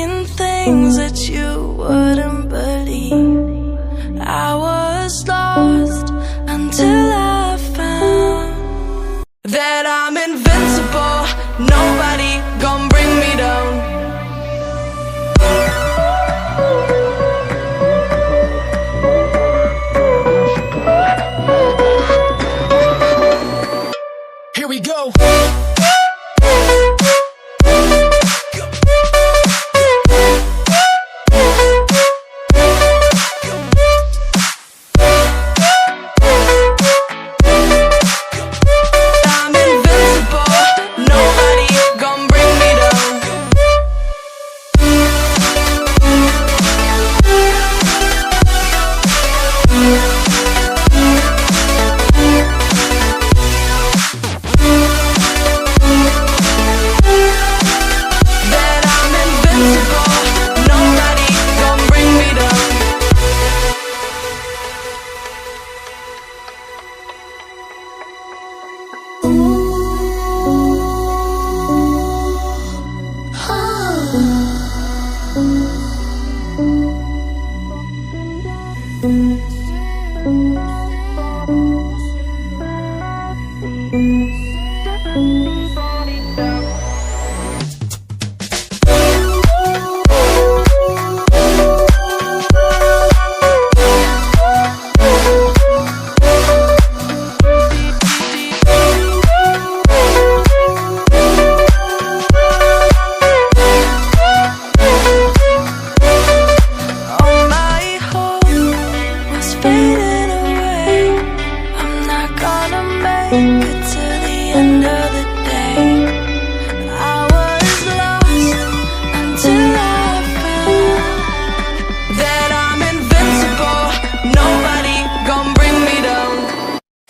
seen things that you wouldn't believe. I was lost until I found that I'm invincible. Nobody gon' bring me down. Here we go.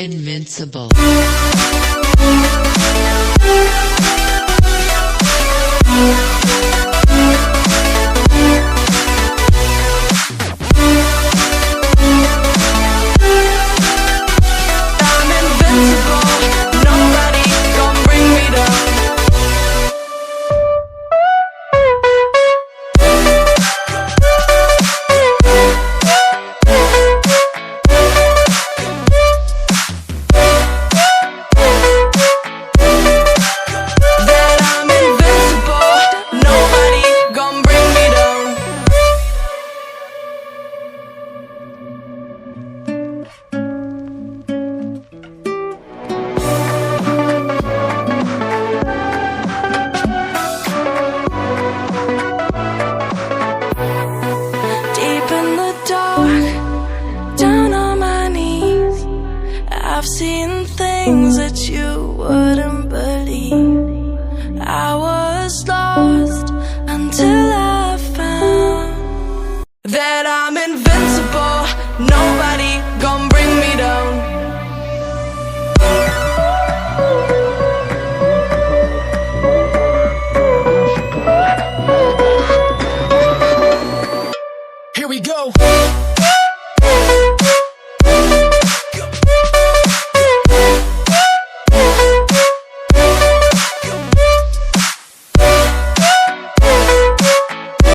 Invincible. I've seen things that you wouldn't believe. I was lost until I found that I'm invincible. Nobody gon' bring me down. Here we go.